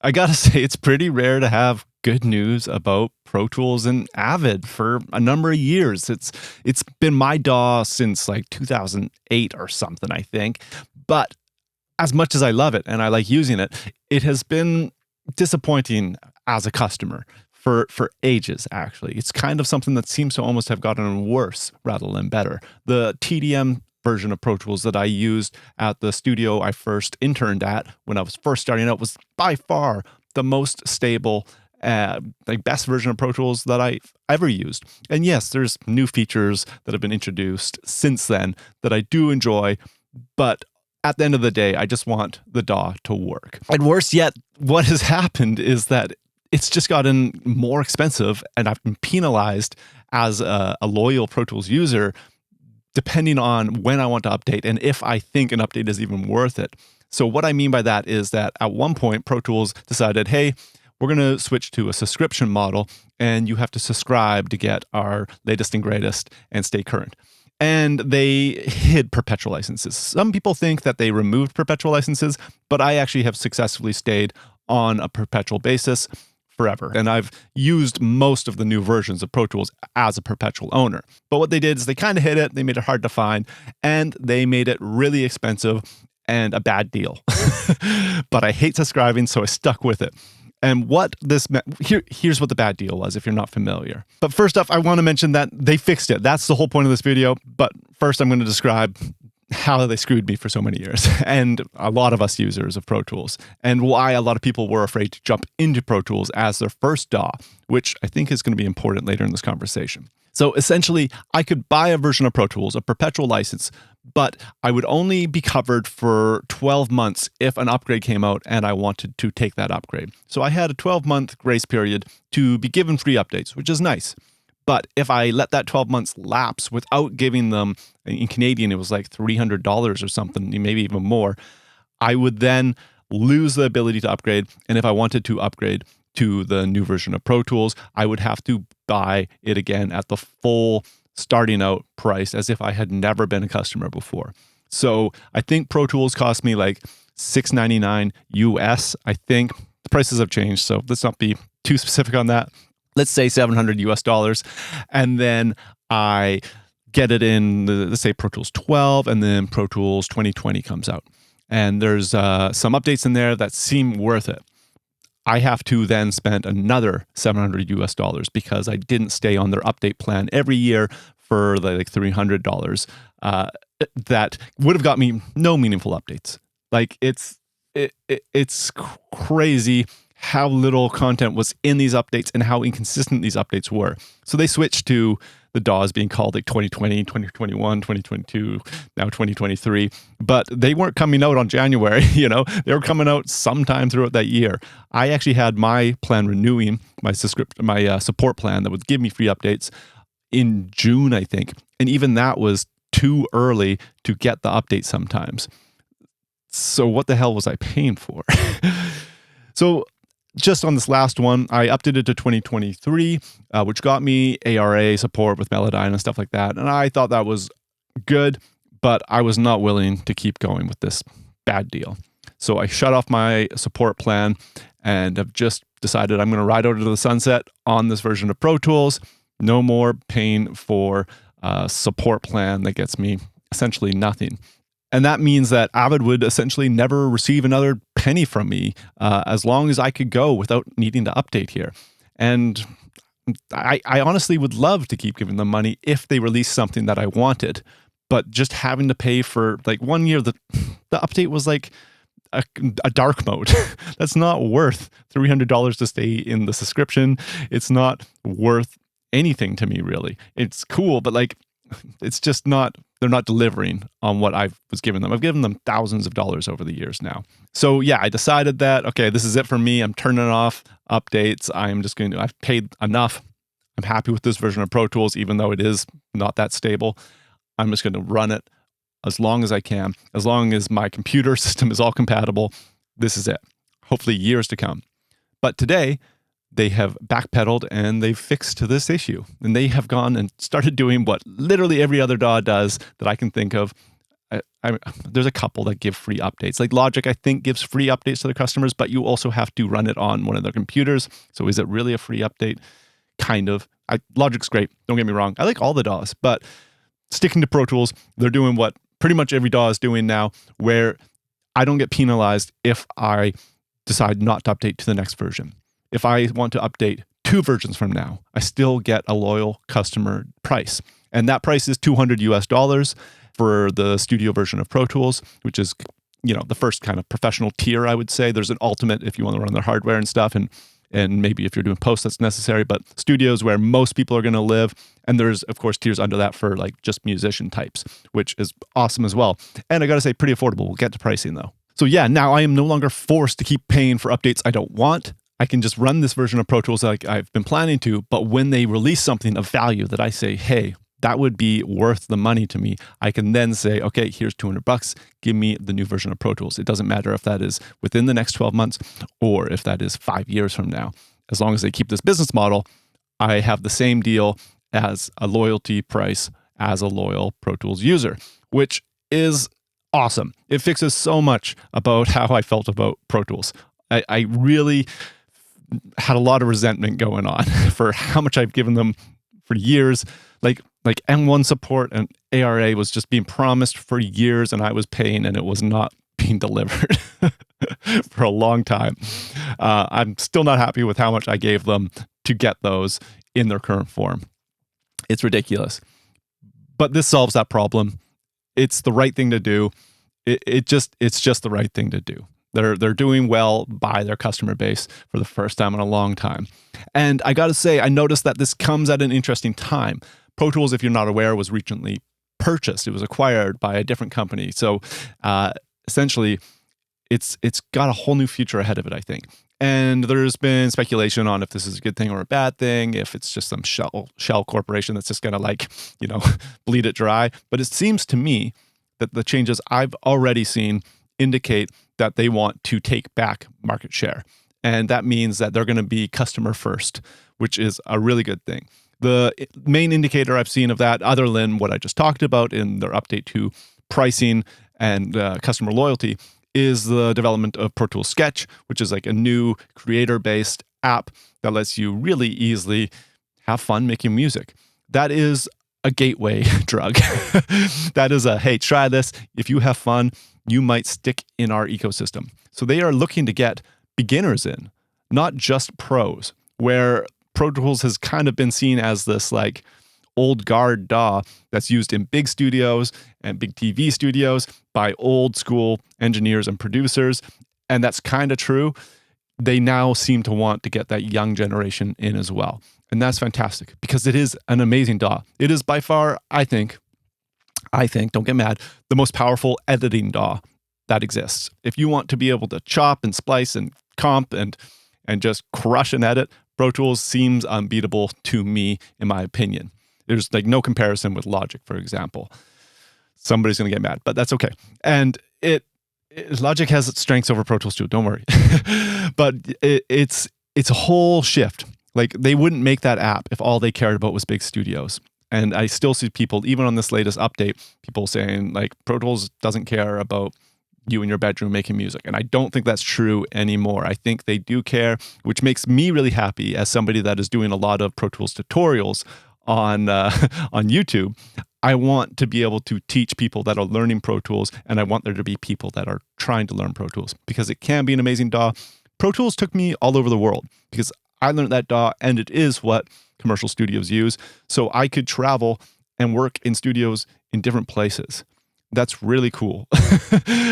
I gotta say, it's pretty rare to have good news about Pro Tools and Avid for a number of years. It's been my DAW since like 2008 or something, I think. But as much as I love it and I like using it, it has been disappointing as a customer for ages, actually. It's kind of something that seems to almost have gotten worse rather than better. The TDM version of Pro Tools that I used at the studio I first interned at when I was first starting out was by far the most stable, like best version of Pro Tools that I've ever used. And yes, there's new features that have been introduced since then that I do enjoy, but at the end of the day, I just want the DAW to work. And worse yet, what has happened is that it's just gotten more expensive, and I've been penalized as a loyal Pro Tools user depending on when I want to update and if I think an update is even worth it. So what I mean by that is that at one point, Pro Tools decided, hey, we're going to switch to a subscription model, and you have to subscribe to get our latest and greatest and stay current. And they hid perpetual licenses. Some people think that they removed perpetual licenses, but I actually have successfully stayed on a perpetual basis forever. And I've used most of the new versions of Pro Tools as a perpetual owner. But what they did is they kind of hid it, they made it hard to find, and they made it really expensive and a bad deal. But I hate subscribing, so I stuck with it. And what this meant, here's what the bad deal was if you're not familiar. But first off, I want to mention that they fixed it. That's the whole point of this video. But first, I'm going to describe how they screwed me for so many years, and a lot of us users of Pro Tools, and why a lot of people were afraid to jump into Pro Tools as their first DAW, which I think is going to be important later in this conversation. So essentially, I could buy a version of Pro Tools, a perpetual license, but I would only be covered for 12 months if an upgrade came out and I wanted to take that upgrade. So I had a 12-month grace period to be given free updates, which is nice. But if I let that 12 months lapse without giving them, in Canadian, it was like $300 or something, maybe even more, I would then lose the ability to upgrade. And if I wanted to upgrade to the new version of Pro Tools, I would have to buy it again at the full starting out price as if I had never been a customer before. So I think Pro Tools cost me like $6.99 US. I think the prices have changed, so let's not be too specific on that. Let's say $700 US. And then I get it in, let's say Pro Tools 12, and then Pro Tools 2020 comes out. And there's some updates in there that seem worth it. I have to then spend another $700 US because I didn't stay on their update plan every year for like $300. That would have got me no meaningful updates. Like it's crazy how little content was in these updates and how inconsistent these updates were. So they switched to the DAWs being called like 2020, 2021, 2022, now 2023. But they weren't coming out on January, they were coming out sometime throughout that year. I actually had my plan renewing, my support plan that would give me free updates in June, I think. And even that was too early to get the update sometimes. So what the hell was I paying for? So just on this last one, I updated to 2023, which got me ARA support with Melodyne and stuff like that. And I thought that was good, but I was not willing to keep going with this bad deal. So I shut off my support plan and have just decided I'm going to ride out into the sunset on this version of Pro Tools. No more paying for a support plan that gets me essentially nothing. And that means that Avid would essentially never receive another penny from me as long as I could go without needing to update here. And I honestly would love to keep giving them money if they released something that I wanted. But just having to pay for like 1 year, the update was like a dark mode. That's not worth $300 to stay in the subscription. It's not worth anything to me, really. It's cool, but like, it's just not, they're not delivering on what I was giving them. I've given them thousands of dollars over the years now. So yeah, I decided that, okay, this is it for me. I'm turning off updates. I've paid enough. I'm happy with this version of Pro Tools, even though it is not that stable. I'm just going to run it as long as I can, as long as my computer system is all compatible. This is it. Hopefully years to come. But today, they have backpedaled and they've fixed this issue. And they have gone and started doing what literally every other DAW does that I can think of. there's a couple that give free updates. Like Logic, I think, gives free updates to their customers, but you also have to run it on one of their computers. So is it really a free update? Kind of. Logic's great. Don't get me wrong. I like all the DAWs, but sticking to Pro Tools, they're doing what pretty much every DAW is doing now, where I don't get penalized if I decide not to update to the next version. If I want to update 2 versions from now, I still get a loyal customer price. And that price is $200 for the studio version of Pro Tools, which is, the first kind of professional tier, I would say. There's an ultimate if you want to run their hardware and stuff, and maybe if you're doing post that's necessary, but studios where most people are going to live. And there's, of course, tiers under that for like just musician types, which is awesome as well. And I got to say, pretty affordable. We'll get to pricing though. So yeah, now I am no longer forced to keep paying for updates I don't want. I can just run this version of Pro Tools like I've been planning to, but when they release something of value that I say, hey, that would be worth the money to me, I can then say, okay, here's $200. Give me the new version of Pro Tools. It doesn't matter if that is within the next 12 months or if that is 5 years from now. As long as they keep this business model, I have the same deal as a loyalty price as a loyal Pro Tools user, which is awesome. It fixes so much about how I felt about Pro Tools. I really had a lot of resentment going on for how much I've given them for years. Like M1 support and ARA was just being promised for years, and I was paying, and it was not being delivered for a long time. I'm still not happy with how much I gave them to get those in their current form. It's ridiculous. But this solves that problem. It's the right thing to do. It's just the right thing to do. They're doing well by their customer base for the first time in a long time. And I got to say, I noticed that this comes at an interesting time. Pro Tools, if you're not aware, was recently purchased. It was acquired by a different company. So essentially, it's got a whole new future ahead of it, I think. And there's been speculation on if this is a good thing or a bad thing, if it's just some shell corporation that's just going to bleed it dry. But it seems to me that the changes I've already seen indicate that they want to take back market share. And that means that they're going to be customer first, which is a really good thing. The main indicator I've seen of that, other than what I just talked about in their update to pricing and customer loyalty, is the development of Pro Tools Sketch, which is like a new creator-based app that lets you really easily have fun making music. That is a gateway drug. That is hey, try this. If you have fun, you might stick in our ecosystem. So they are looking to get beginners in, not just pros, where Pro Tools has kind of been seen as this like old guard DAW that's used in big studios and big TV studios by old school engineers and producers. And that's kind of true. They now seem to want to get that young generation in as well. And that's fantastic because it is an amazing DAW. It is by far, I think, don't get mad, the most powerful editing DAW that exists. If you want to be able to chop and splice and comp and just crush and edit, Pro Tools seems unbeatable to me, in my opinion. There's like no comparison with Logic, for example. Somebody's going to get mad, but that's okay. And Logic has its strengths over Pro Tools too, don't worry. But it's a whole shift. Like they wouldn't make that app if all they cared about was big studios. And I still see people, even on this latest update, people saying like Pro Tools doesn't care about you in your bedroom making music. And I don't think that's true anymore. I think they do care, which makes me really happy as somebody that is doing a lot of Pro Tools tutorials on YouTube. I want to be able to teach people that are learning Pro Tools, and I want there to be people that are trying to learn Pro Tools because it can be an amazing DAW. Pro Tools took me all over the world because I learned that DAW, and it is what commercial studios use. So I could travel and work in studios in different places. That's really cool.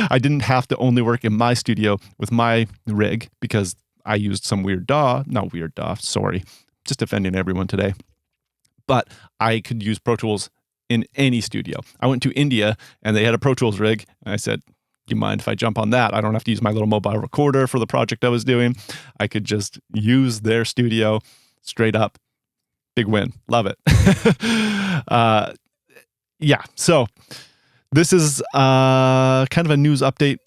I didn't have to only work in my studio with my rig because I used some weird DAW. Not weird DAW, sorry. Just offending everyone today. But I could use Pro Tools in any studio. I went to India and they had a Pro Tools rig. And I said, do you mind if I jump on that? I don't have to use my little mobile recorder for the project I was doing. I could just use their studio straight up. Big win. Love it. Yeah. So this is kind of a news update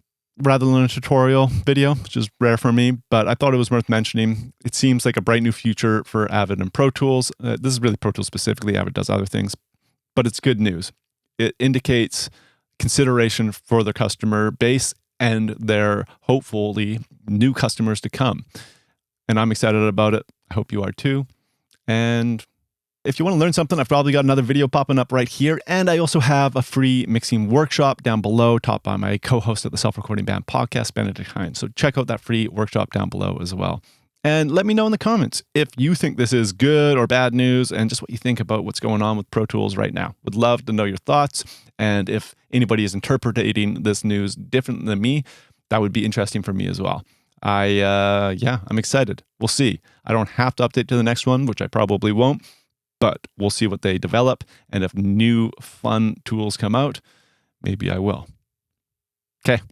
rather than a tutorial video, which is rare for me, but I thought it was worth mentioning. It seems like a bright new future for Avid and Pro Tools. This is really Pro Tools specifically. Avid does other things, but it's good news. It indicates consideration for their customer base and their hopefully new customers to come. And I'm excited about it. I hope you are too. And if you want to learn something, I've probably got another video popping up right here. And I also have a free mixing workshop down below, taught by my co-host at the Self-Recording Band podcast, Benedict Hines. So check out that free workshop down below as well. And let me know in the comments if you think this is good or bad news and just what you think about what's going on with Pro Tools right now. Would love to know your thoughts. And if anybody is interpreting this news different than me, that would be interesting for me as well. I'm excited. We'll see. I don't have to update to the next one, which I probably won't, but we'll see what they develop. And if new fun tools come out, maybe I will. Okay,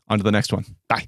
on to the next one. Bye.